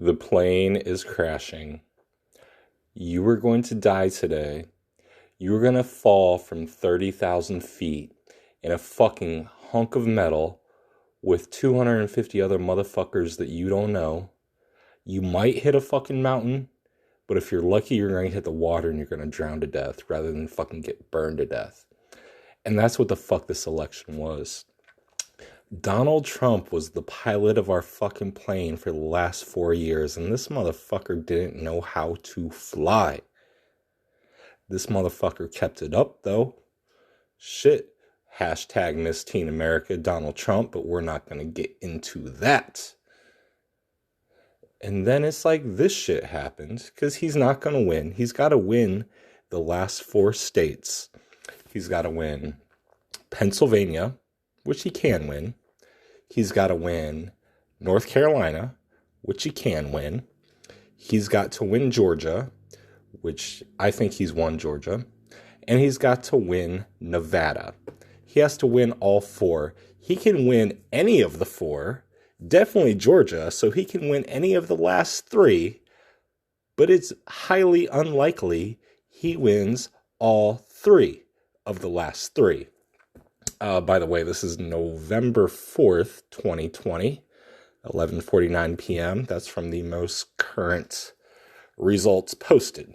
The plane is crashing. You are going to die today. You're going to fall from 30,000 feet in a fucking hunk of metal with 250 other motherfuckers that you don't know. You might hit a fucking mountain, but if you're lucky, you're going to hit the water and you're going to drown to death rather than fucking get burned to death. And that's what the fuck this election was. Donald Trump was the pilot of our fucking plane for the last 4 years, and this motherfucker didn't know how to fly. This motherfucker kept it up, though. Shit. Hashtag Miss Teen America Donald Trump, but we're not going to get into that. And then it's like this shit happened, because he's not going to win. He's got to win the last 4 states. He's got to win Pennsylvania, which he can win. He's got to win North Carolina, which he can win. He's got to win Georgia, which I think he's won Georgia. And he's got to win Nevada. He has to win all 4. He can win any of the 4. Definitely Georgia, so he can win any of the last 3. But it's highly unlikely he wins all 3 of the last 3. By the way, this is November 4th, 2020, 11:49 p.m. That's from the most current results posted.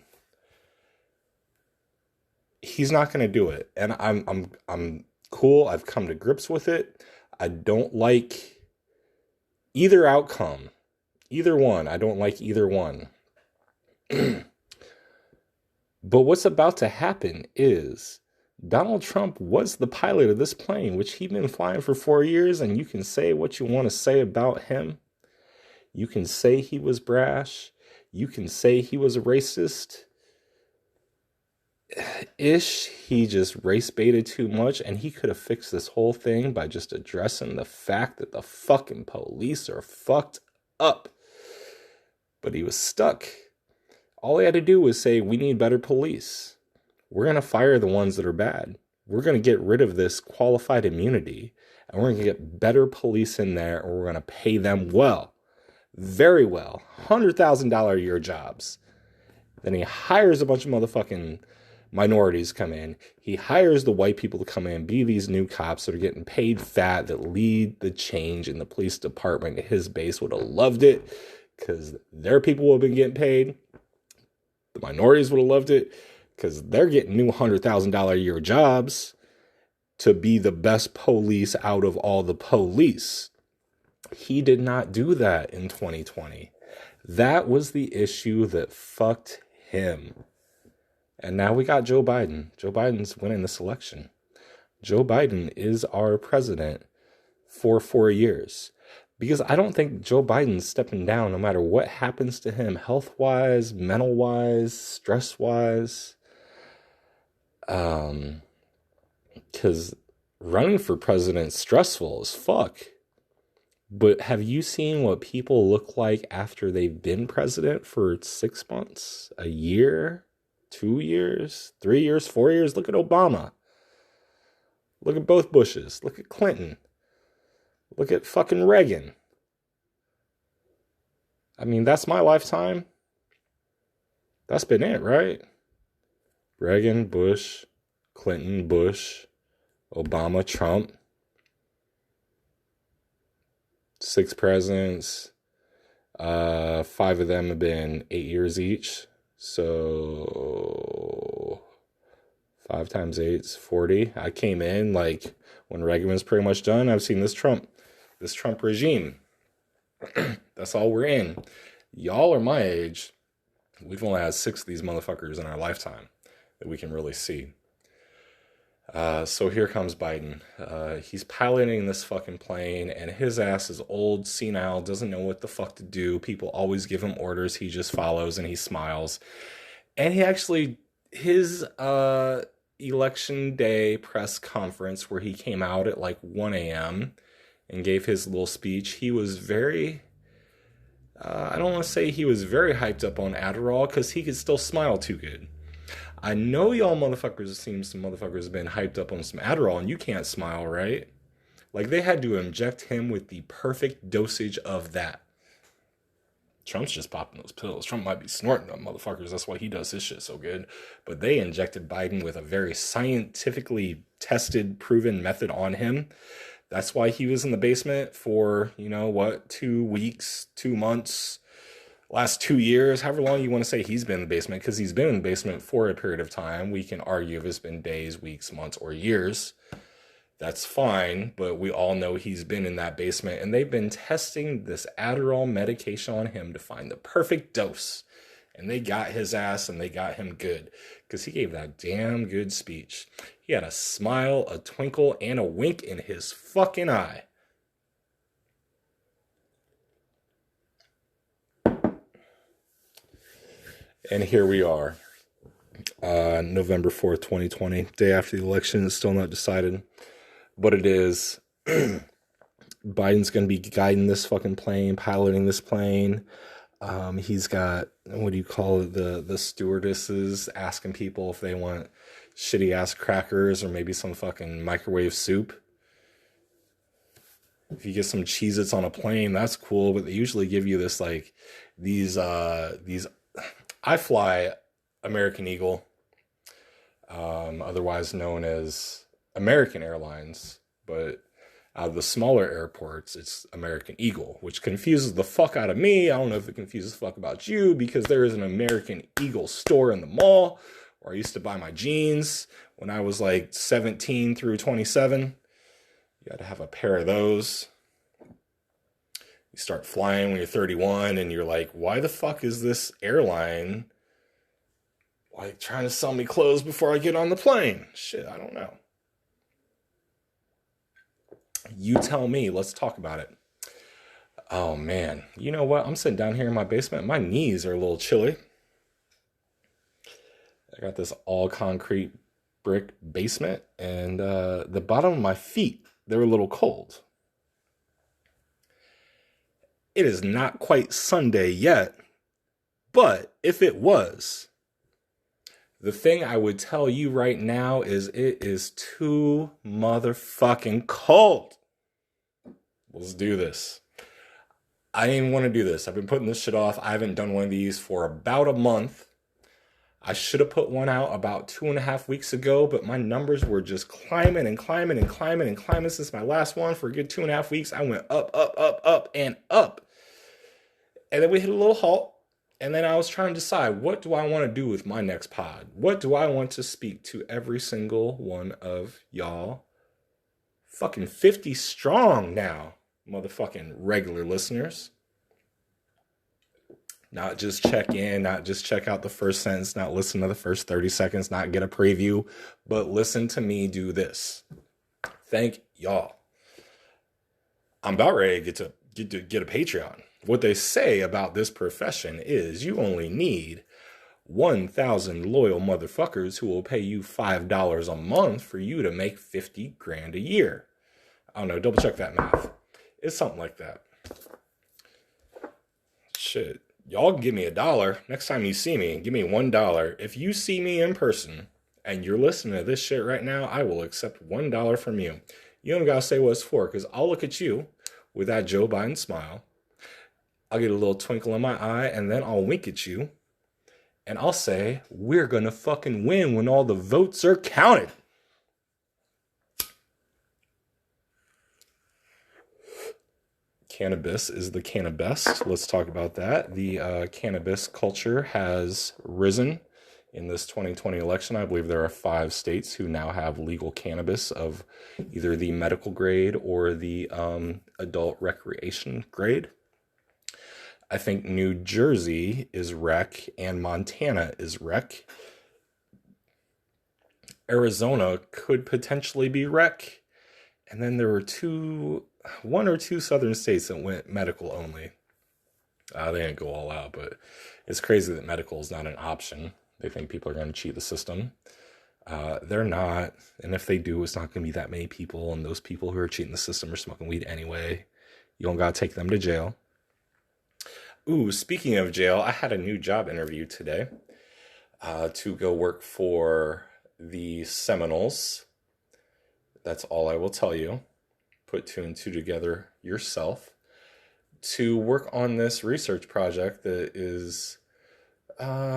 He's not going to do it, and I'm cool. I've come to grips with it. I don't like either outcome, either one. I don't like either one. But what's about to happen is Donald Trump was the pilot of this plane, which he'd been flying for 4 years, and you can say what you want to say about him. You can say he was brash. You can say he was a racist. He just race baited too much, and he could have fixed this whole thing by just addressing the fact that the fucking police are fucked up. But he was stuck. All he had to do was say, we need better police. We're going to fire the ones that are bad. We're going to get rid of this qualified immunity, and we're going to get better police in there, and we're going to pay them well, very well, $100,000 a year jobs. Then he hires a bunch of motherfucking minorities to come in. He hires the white people to come in, be these new cops that are getting paid fat, that lead the change in the police department. His base would have loved it because their people would have been getting paid. The minorities would have loved it because they're getting new $100,000 a year jobs to be the best police out of all the police. He did not do that in 2020. That was the issue that fucked him. And now we got Joe Biden. Joe Biden's winning this election. Joe Biden is our president for 4 years. Because I don't think Joe Biden's stepping down no matter what happens to him health-wise, mental-wise, stress-wise. Because running for president's stressful as fuck. But have you seen what people look like after they've been president for 6 months, a year, 2 years, 3 years, 4 years? Look at Obama. Look at both Bushes. Look at Clinton. Look at fucking Reagan. I mean, that's my lifetime. That's been it, right? Reagan, Bush, Clinton, Bush, Obama, Trump. 6 presidents. 5 of them have been 8 years each. So 5 times 8 is 40. I came in like when Reagan was pretty much done. I've seen this Trump regime. That's all we're in. Y'all are my age. We've only had 6 of these motherfuckers in our lifetime that we can really see. So here comes Biden. He's piloting this fucking plane, and his ass is old, senile, doesn't know what the fuck to do. People always give him orders. He just follows and he smiles. And he actually, his election day press conference where he came out at like 1 a.m. and gave his little speech, he was very, I don't want to say he was very hyped up on Adderall because he could still smile too good. I know y'all motherfuckers have seen some motherfuckers have been hyped up on some Adderall and you can't smile, right? Like they had to inject him with the perfect dosage of that. Trump's just popping those pills. Trump might be snorting them, motherfuckers. That's why he does his shit so good. But they injected Biden with a very scientifically tested, proven method on him. That's why he was in the basement for, 2 weeks, 2 months, last 2 years, however long you want to say he's been in the basement, because he's been in the basement for a period of time. We can argue if it's been days, weeks, months, or years. That's fine, but we all know he's been in that basement, and they've been testing this Adderall medication on him to find the perfect dose. And they got his ass, and they got him good, because he gave that damn good speech. He had a smile, a twinkle, and a wink in his fucking eye. And here we are, November 4th, 2020, day after the election. It's still not decided. But it is. Biden's going to be guiding this fucking plane, piloting this plane. He's got, what do you call it, the stewardesses asking people if they want shitty ass crackers or maybe some fucking microwave soup. If you get some Cheez-Its on a plane, that's cool, but they usually give you this, like, these I fly American Eagle, otherwise known as American Airlines, but out of the smaller airports, it's American Eagle, which confuses the fuck out of me. I don't know if it confuses the fuck about you, because there is an American Eagle store in the mall where I used to buy my jeans when I was like 17 through 27. You got to have a pair of those. You start flying when you're 31 and you're like, why the fuck is this airline like trying to sell me clothes before I get on the plane? Shit, I don't know. You tell me. Let's talk about it. Oh, man. You know what? I'm sitting down here in my basement. My knees are a little chilly. I got this all concrete brick basement, and the bottom of my feet, they're a little cold. It is not quite Sunday yet, but if it was, the thing I would tell you right now is it is too motherfucking cold. Let's do this. I didn't even want to do this. I've been putting this shit off. I haven't done one of these for about a month. I should have put one out about 2.5 weeks ago, but my numbers were just climbing and climbing and climbing and climbing since my last one. For a good 2.5 weeks, I went up, up, up, up, and up. And then we hit a little halt. And then I was trying to decide, what do I want to do with my next pod? What do I want to speak to every single one of y'all? Fucking 50 strong now, motherfucking regular listeners. Not just check in, not just check out the first sentence, not listen to the first 30 seconds, not get a preview, but listen to me do this. Thank y'all. I'm about ready to get a Patreon. What they say about this profession is you only need 1,000 loyal motherfuckers who will pay you $5 a month for you to make 50 grand a year. I don't know, double check that math. It's something like that. Shit. Y'all give me $1. Next time you see me, give me $1. If you see me in person and you're listening to this shit right now, I will accept $1 from you. You don't gotta say what it's for, because I'll look at you with that Joe Biden smile. I'll get a little twinkle in my eye, and then I'll wink at you. And I'll say, we're gonna fucking win when all the votes are counted. Cannabis is the cannabis. Let's talk about that. The cannabis culture has risen in this 2020 election. I believe there are 5 states who now have legal cannabis of either the medical grade or the adult recreation grade. I think New Jersey is rec and Montana is rec. Arizona could potentially be rec. And then there were 1 or 2 southern states that went medical only. They didn't go all out, but it's crazy that medical is not an option. They think people are going to cheat the system. They're not. And if they do, it's not going to be that many people. And those people who are cheating the system are smoking weed anyway. You don't got to take them to jail. Ooh, speaking of jail, I had a new job interview today to go work for the Seminoles. That's all I will tell you. Put 2 and 2 together yourself. to work on this research project that is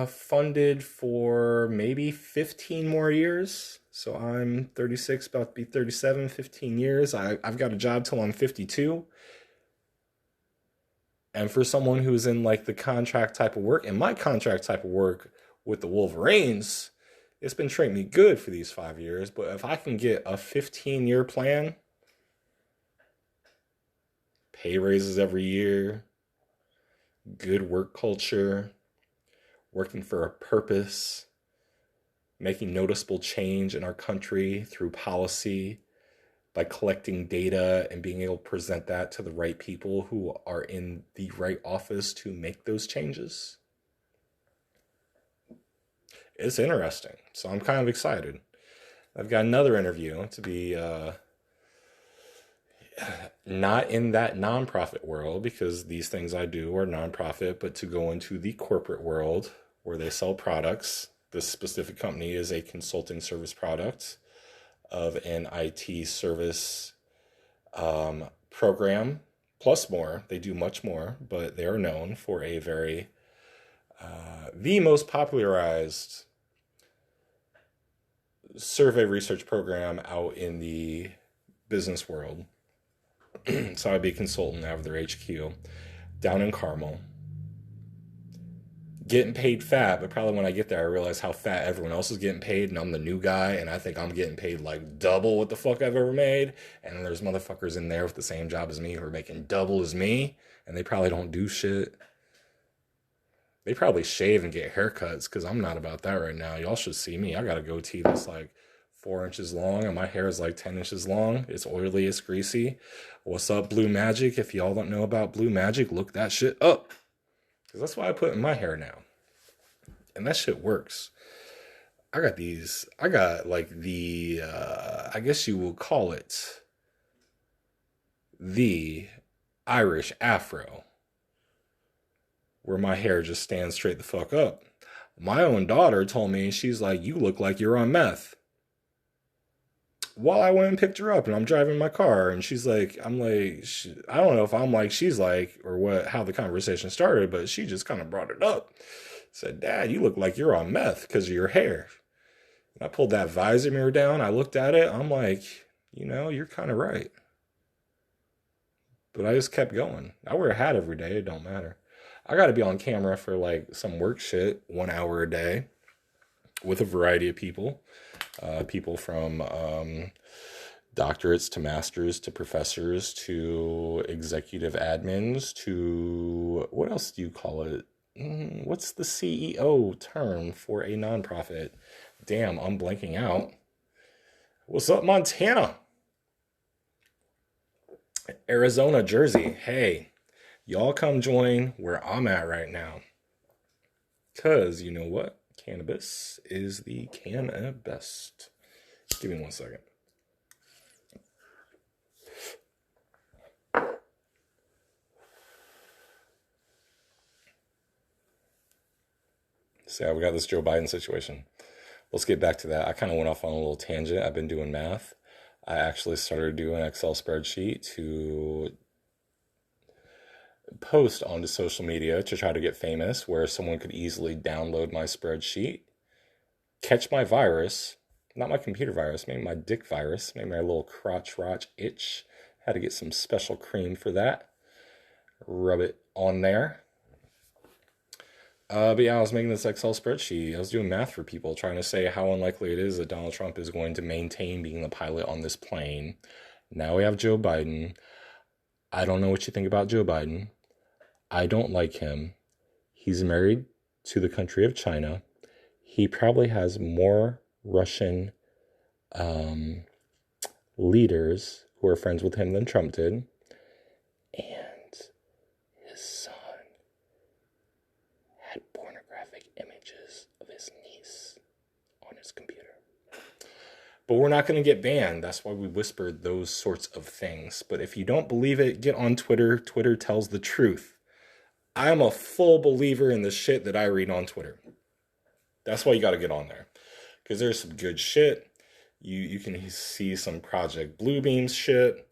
funded for maybe 15 more years. So I'm 36, about to be 37, 15 years. I've got a job till I'm 52. And for someone who's in like the contract type of work, and my contract type of work with the Wolverines, it's been treating me good for these 5 years. But if I can get a 15-year plan, pay raises every year, good work culture, working for a purpose, making noticeable change in our country through policy, by collecting data and being able to present that to the right people who are in the right office to make those changes. It's interesting. So I'm kind of excited. I've got another interview to be not in that nonprofit world, because these things I do are nonprofit, but to go into the corporate world where they sell products. This specific company is a consulting service product of an IT service program, plus more. They do much more, but they are known for a very, the most popularized survey research program out in the business world. So I'd be a consultant out of their HQ down in Carmel. Getting paid fat, but probably when I get there, I realize how fat everyone else is getting paid, and I'm the new guy, and I think I'm getting paid like double what the fuck I've ever made. And then there's motherfuckers in there with the same job as me who are making double as me, and they probably don't do shit. They probably shave and get haircuts, because I'm not about that right now. Y'all should see me. I got a goatee that's like 4 inches long, and my hair is like 10 inches long. It's oily, it's greasy. What's up, Blue Magic? If y'all don't know about Blue Magic, look that shit up. Because that's what I put in my hair now. And that shit works. I got like the, I guess you will call it the Irish afro, where my hair just stands straight the fuck up. My own daughter told me, she's like, you look like you're on meth. While I went and picked her up, and I'm driving my car, and she's like, I don't know if I'm like she's like, or what, how the conversation started, but she just kind of brought it up. Said, Dad, you look like you're on meth because of your hair. And I pulled that visor mirror down. I looked at it. I'm like, you're kind of right. But I just kept going. I wear a hat every day. It don't matter. I got to be on camera for like some work shit 1 hour a day with a variety of people. People from doctorates to masters to professors to executive admins to, what else do you call it? What's the CEO term for a nonprofit? Damn, I'm blanking out. What's up, Montana? Arizona, Jersey. Hey, y'all come join where I'm at right now. Because you know what? Cannabis is the cannabis. Give me 1 second. So yeah, we got this Joe Biden situation. Let's get back to that. I kind of went off on a little tangent. I've been doing math. I actually started doing an Excel spreadsheet to post onto social media to try to get famous, where someone could easily download my spreadsheet, catch my virus, not my computer virus, maybe my dick virus, maybe my little crotch itch. Had to get some special cream for that. Rub it on there. But yeah, I was making this Excel spreadsheet. I was doing math for people, trying to say how unlikely it is that Donald Trump is going to maintain being the pilot on this plane. Now we have Joe Biden. I don't know what you think about Joe Biden. I don't like him. He's married to the country of China. He probably has more Russian leaders who are friends with him than Trump did. And his son had pornographic images of his niece on his computer. But we're not going to get banned. That's why we whispered those sorts of things. But if you don't believe it, get on Twitter. Twitter tells the truth. I am a full believer in the shit that I read on Twitter. That's why you got to get on there. Because there's some good shit. You can see some Project Bluebeam shit.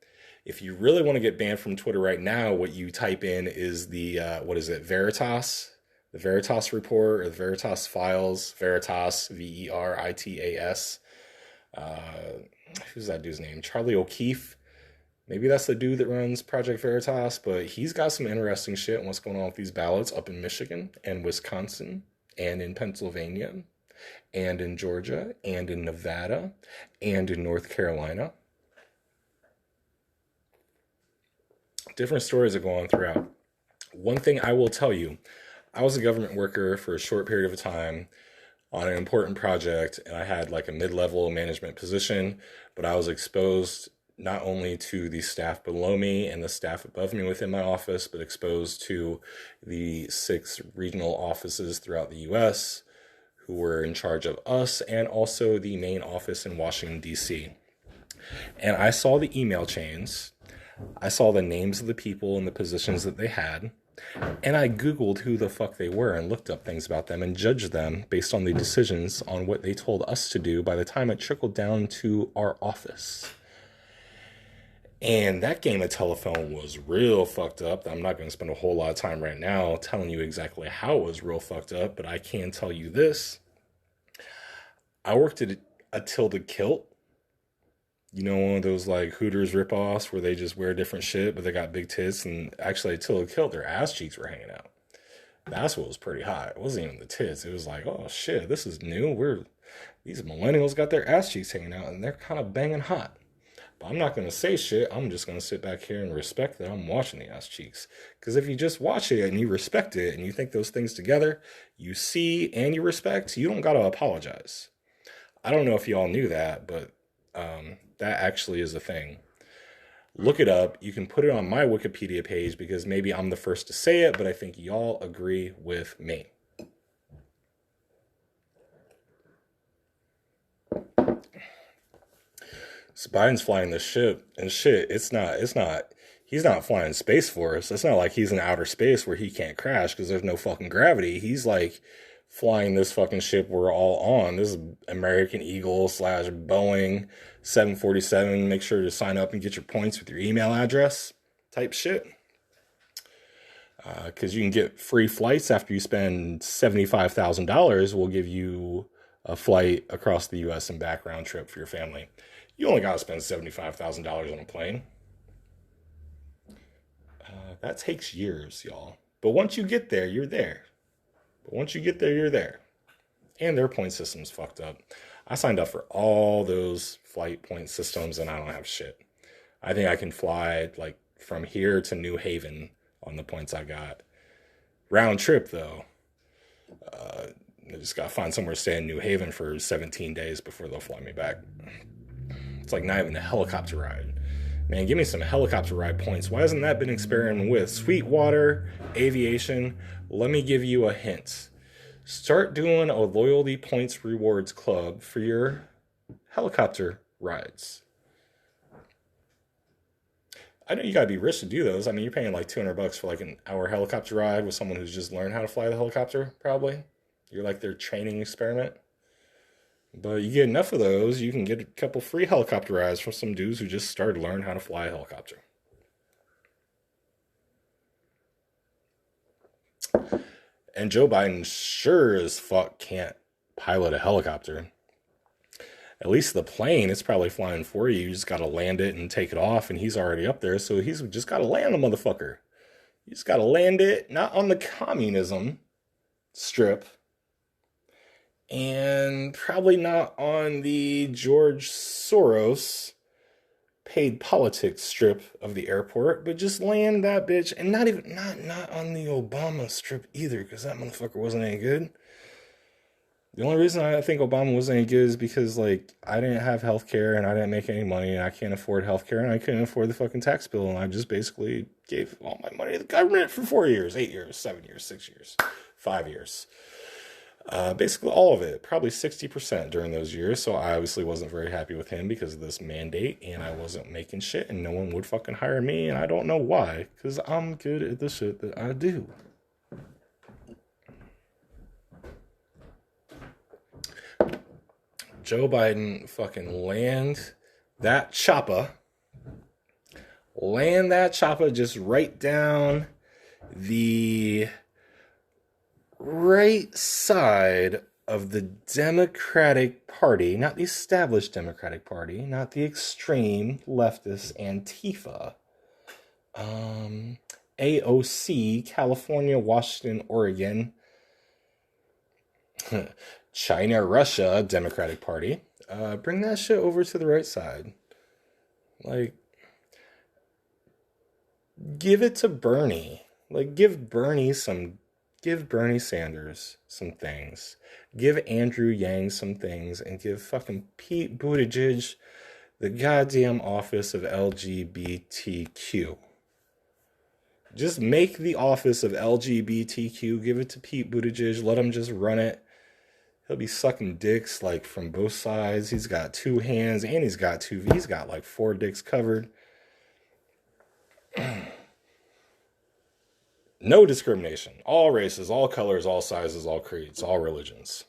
If you really want to get banned from Twitter right now, what you type in is the, what is it, Veritas? The Veritas report or the Veritas files, Veritas, Veritas. Who's that dude's name? Charlie O'Keefe. Maybe that's the dude that runs Project Veritas, but he's got some interesting shit on what's going on with these ballots up in Michigan and Wisconsin and in Pennsylvania and in Georgia and in Nevada and in North Carolina. Different stories are going throughout. One thing I will tell you, I was a government worker for a short period of time on an important project, and I had like a mid-level management position, but I was exposed not only to the staff below me and the staff above me within my office, but exposed to the 6 regional offices throughout the U.S. who were in charge of us, and also the main office in Washington, D.C. And I saw the email chains, I saw the names of the people and the positions that they had, and I Googled who the fuck they were and looked up things about them and judged them based on the decisions on what they told us to do by the time it trickled down to our office. And that game of telephone was real fucked up. I'm not going to spend a whole lot of time right now telling you exactly how it was real fucked up, but I can tell you this. I worked at a Tilda kilt. You know, one of those like Hooters ripoffs where they just wear different shit, but they got big tits. And actually, a Tilda kilt, their ass cheeks were hanging out. That's what was pretty hot. It wasn't even the tits. It was like, oh shit, this is new. These millennials got their ass cheeks hanging out, and they're kind of banging hot. But I'm not going to say shit. I'm just going to sit back here and respect that I'm watching the ass cheeks. Because if you just watch it and you respect it and you think those things together, you see and you respect, you don't got to apologize. I don't know if y'all knew that, but that actually is a thing. Look it up. You can put it on my Wikipedia page because maybe I'm the first to say it, but I think y'all agree with me. So Biden's flying this ship, and shit, he's not flying Space Force. It's not like he's in outer space where he can't crash because there's no fucking gravity. He's like flying this fucking ship we're all on. This is American Eagle / Boeing 747. Make sure to sign up and get your points with your email address type shit. Because you can get free flights after you spend $75,000. We'll give you a flight across the U.S. and back round trip for your family. You only got to spend $75,000 on a plane. That takes years, y'all. But once you get there, you're there. And their point system's fucked up. I signed up for all those flight point systems, and I don't have shit. I think I can fly like from here to New Haven on the points I got. Round trip, though. I just got to find somewhere to stay in New Haven for 17 days before they'll fly me back. It's like not even a helicopter ride. Man, give me some helicopter ride points. Why hasn't that been experimented with? Sweetwater, aviation. Let me give you a hint. Start doing a loyalty points rewards club for your helicopter rides. I know you gotta be rich to do those. I mean, you're paying like $200 for like an hour helicopter ride with someone who's just learned how to fly the helicopter, probably. You're like their training experiment. But you get enough of those, you can get a couple free helicopter rides from some dudes who just started learning how to fly a helicopter. And Joe Biden sure as fuck can't pilot a helicopter. At least the plane, it's probably flying for you. You just got to land it and take it off, and he's already up there. So he's just got to land the motherfucker. You just got to land it, not on the communism strip, and probably not on the George Soros paid politics strip of the airport, but just land that bitch, and not on the Obama strip either, because that motherfucker wasn't any good. The only reason I think Obama wasn't any good is because, like, I didn't have health care, and I didn't make any money, and I can't afford health care, and I couldn't afford the fucking tax bill, and I just basically gave all my money to the government for 4 years, 8 years, 7 years, 6 years, 5 years. Basically all of it, probably 60% during those years. So I obviously wasn't very happy with him because of this mandate, and I wasn't making shit, and no one would fucking hire me, and I don't know why, because I'm good at the shit that I do. Joe Biden fucking land that Choppa Land that Choppa just right down the right side of the Democratic Party, not the established Democratic Party, not the extreme leftist Antifa. AOC, California, Washington, Oregon, China, Russia, Democratic Party. Bring that shit over to the right side. Like, give it to Bernie. Like, give Bernie Sanders some things. Give Andrew Yang some things. And give fucking Pete Buttigieg the goddamn office of LGBTQ. Just make the office of LGBTQ. Give it to Pete Buttigieg. Let him just run it. He'll be sucking dicks like from both sides. He's got 2 hands and he's got like 4 dicks covered. No discrimination. All races, all colors, all sizes, all creeds, all religions.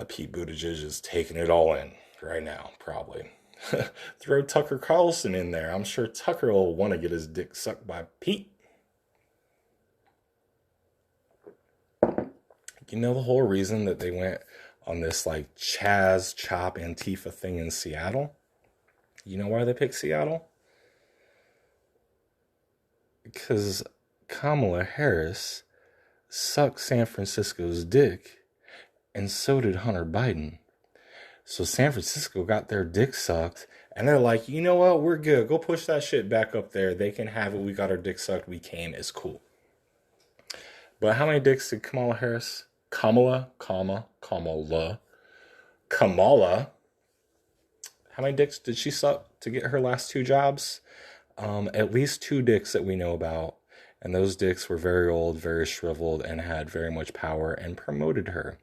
Pete Buttigieg is taking it all in right now, probably. Throw Tucker Carlson in there. I'm sure Tucker will want to get his dick sucked by Pete. You know the whole reason that they went on this like Chaz Chop Antifa thing in Seattle? You know why they picked Seattle? Because Kamala Harris sucked San Francisco's dick, and so did Hunter Biden. So San Francisco got their dick sucked, and they're like, you know what, we're good. Go push that shit back up there. They can have it. We got our dick sucked. We came. It's cool. But how many dicks did Kamala Harris? Kamala. How many dicks did she suck to get her last 2 jobs? At least 2 dicks that we know about. And those dicks were very old, very shriveled, and had very much power and promoted her.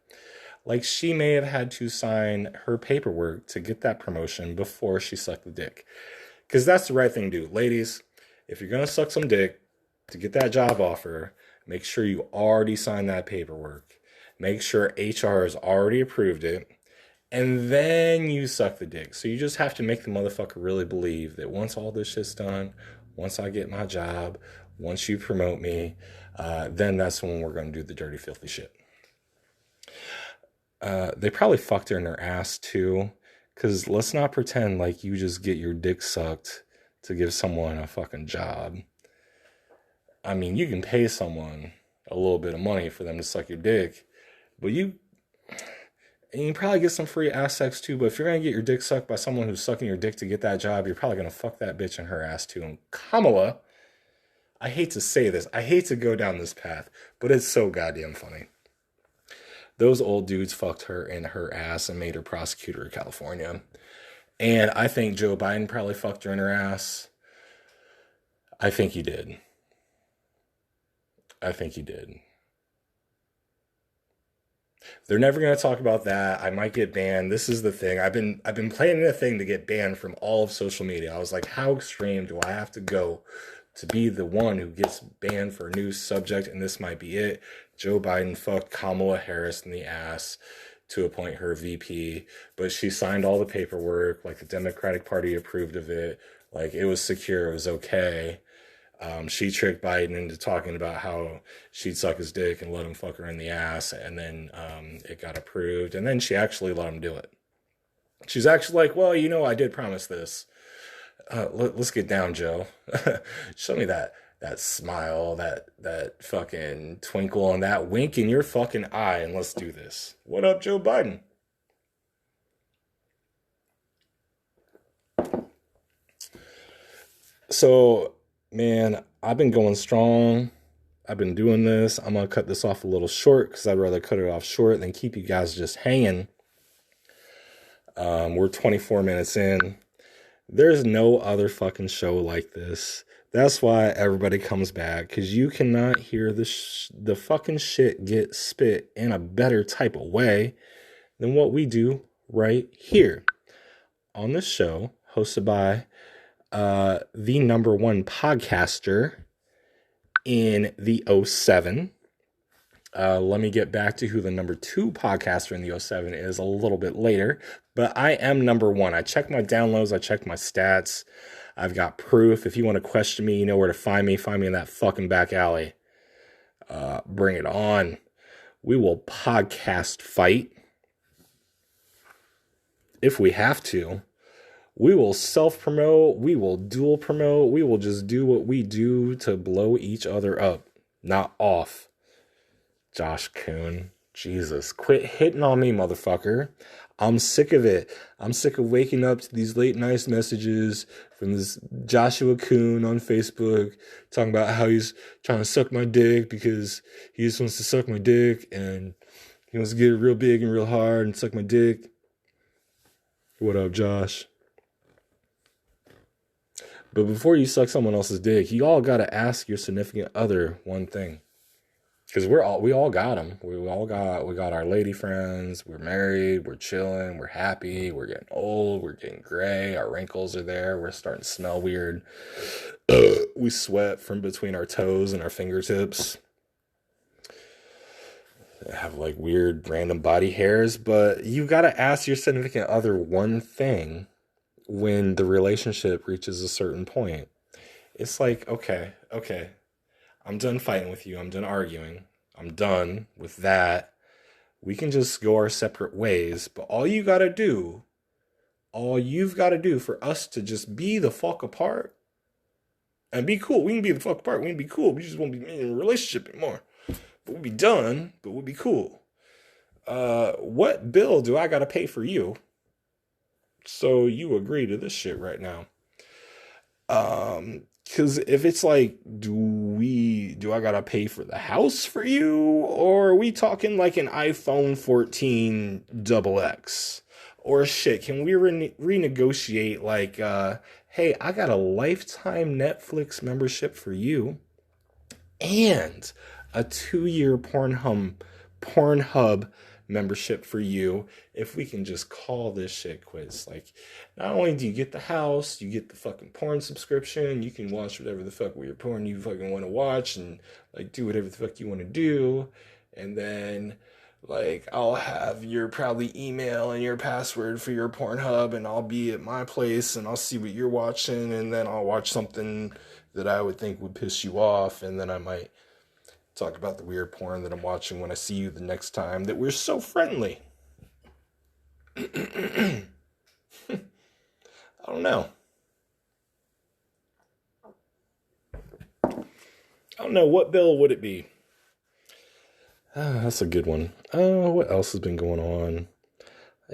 Like, she may have had to sign her paperwork to get that promotion before she sucked the dick. Because that's the right thing to do. Ladies, if you're going to suck some dick to get that job offer, make sure you already sign that paperwork. Make sure HR has already approved it. And then you suck the dick. So you just have to make the motherfucker really believe that once all this shit's done, once I get my job, once you promote me, then that's when we're going to do the dirty, filthy shit. They probably fucked her in her ass too. Because let's not pretend like you just get your dick sucked to give someone a fucking job. I mean, you can pay someone a little bit of money for them to suck your dick. But you can probably get some free ass sex too. But if you're going to get your dick sucked by someone who's sucking your dick to get that job, you're probably going to fuck that bitch in her ass too. And Kamala, I hate to say this. I hate to go down this path. But it's so goddamn funny. Those old dudes fucked her in her ass and made her prosecutor of California. And I think Joe Biden probably fucked her in her ass. I think he did. They're never going to talk about that. I might get banned. This is the thing. I've been planning a thing to get banned from all of social media. I was like, how extreme do I have to go to be the one who gets banned for a new subject? And this might be it. Joe Biden fucked Kamala Harris in the ass to appoint her VP, but she signed all the paperwork. Like, the Democratic Party approved of it. Like, it was secure. It was okay. She tricked Biden into talking about how she'd suck his dick and let him fuck her in the ass, and then it got approved, and then she actually let him do it. She's actually like, well, you know, I did promise this. Let's get down, Joe. Show me that smile, that fucking twinkle, and that wink in your fucking eye, and let's do this. What up, Joe Biden? So, man, I've been going strong. I've been doing this. I'm going to cut this off a little short because I'd rather cut it off short than keep you guys just hanging. We're 24 minutes in. There's no other fucking show like this. That's why everybody comes back, because you cannot hear the fucking shit get spit in a better type of way than what we do right here on this show, hosted by the number 1 podcaster in the 07. Let me get back to who the number 2 podcaster in the 07 is a little bit later, but I am number 1. I check my downloads, I check my stats. I've got proof. If you want to question me, you know where to find me. Find me in that fucking back alley. Bring it on. We will podcast fight if we have to. We will self-promote. We will dual promote. We will just do what we do to blow each other up, not off. Josh Kuhn. Jesus, quit hitting on me, motherfucker. I'm sick of it. I'm sick of waking up to these late night messages from this Joshua Kuhn on Facebook talking about how he's trying to suck my dick because he just wants to suck my dick and he wants to get it real big and real hard and suck my dick. What up, Josh? But before you suck someone else's dick, you all got to ask your significant other one thing. Because we all got them. We got our lady friends. We're married. We're chilling. We're happy. We're getting old. We're getting gray. Our wrinkles are there. We're starting to smell weird. We sweat from between our toes and our fingertips. Have like weird random body hairs. But you got to ask your significant other one thing when the relationship reaches a certain point. It's like, okay. I'm done fighting with you. I'm done arguing. I'm done with that. We can just go our separate ways. But all you've got to do for us to just be the fuck apart and be cool. We can be the fuck apart. We can be cool. We just won't be in a relationship anymore. But we'll be done, but we'll be cool. What bill do I got to pay for you? So you agree to this shit right now. Because if it's like, do I gotta pay for the house for you? Or are we talking like an iPhone 14 XX? Or shit, can we renegotiate like, hey, I got a lifetime Netflix membership for you and a 2-year Pornhub membership for you if we can just call this shit quits. Like, not only do you get the house, you get the fucking porn subscription, you can watch whatever the fuck weird porn you fucking want to watch and like do whatever the fuck you want to do, and then like I'll have your probably email and your password for your Pornhub and I'll be at my place and I'll see what you're watching and then I'll watch something that I would think would piss you off and then I might talk about the weird porn that I'm watching when I see you the next time that we're so friendly. I don't know. What bill would it be? That's a good one. What else has been going on?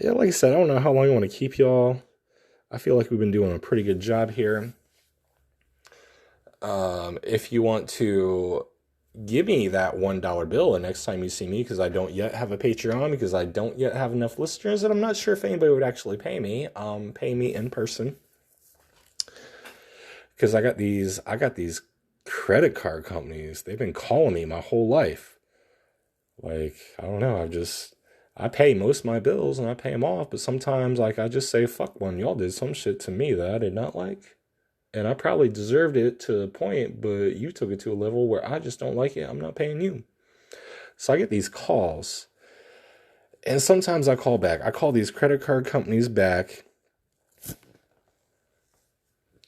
Yeah, like I said, I don't know how long I want to keep y'all. I feel like we've been doing a pretty good job here. If you want to give me that $1 bill the next time you see me, because I don't yet have a Patreon, because I don't yet have enough listeners, and I'm not sure if anybody would actually pay me in person. Because I got these credit card companies. They've been calling me my whole life. Like, I don't know, I pay most of my bills and I pay them off, but sometimes like I just say, fuck one, y'all did some shit to me that I did not like. And I probably deserved it to a point, but you took it to a level where I just don't like it. I'm not paying you. So I get these calls. And sometimes I call back. I call these credit card companies back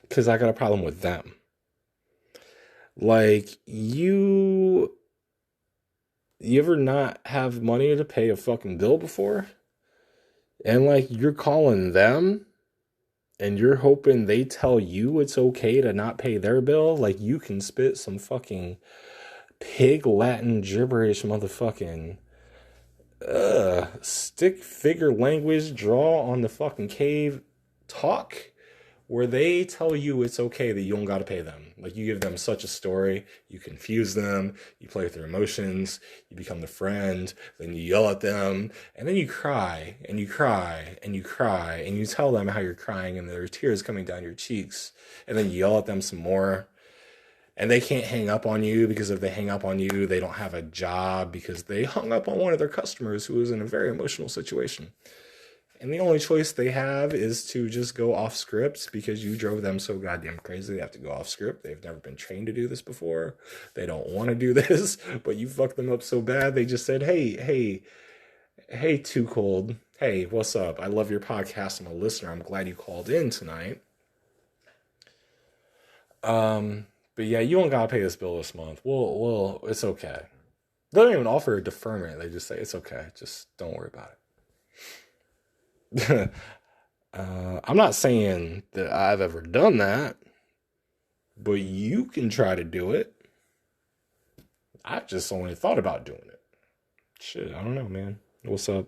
because I got a problem with them. Like, you ever not have money to pay a fucking bill before? And like, you're calling them? And you're hoping they tell you it's okay to not pay their bill? Like, you can spit some fucking pig Latin gibberish motherfucking stick figure language draw on the fucking cave talk where they tell you it's okay that you don't gotta pay them. Like, you give them such a story, you confuse them, you play with their emotions, you become the friend, then you yell at them, and then you cry, and you cry, and you cry, and you tell them how you're crying, and there are tears coming down your cheeks, and then you yell at them some more, and they can't hang up on you, because if they hang up on you, they don't have a job, because they hung up on one of their customers who was in a very emotional situation. And the only choice they have is to just go off script because you drove them so goddamn crazy. They have to go off script. They've never been trained to do this before. They don't want to do this, but you fucked them up so bad. They just said, hey, Too Cold. Hey, what's up? I love your podcast. I'm a listener. I'm glad you called in tonight. But yeah, you don't gotta pay this bill this month. It's okay. They don't even offer a deferment. They just say it's okay. Just don't worry about it. I'm not saying that I've ever done that, but you can try to do it. I just only thought about doing it. Shit, I don't know, man. What's up?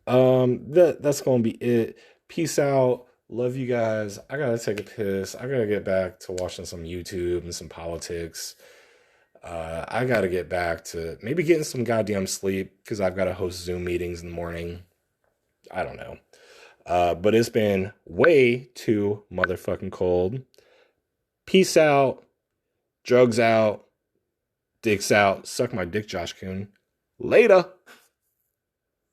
That's gonna be it. Peace out. Love you guys. I gotta take a piss. I gotta get back to watching some YouTube and some politics. I gotta get back to maybe getting some goddamn sleep because I've got to host Zoom meetings in the morning. I don't know. But it's been way too motherfucking cold. Peace out. Drugs out. Dicks out. Suck my dick, Josh Kuhn. Later.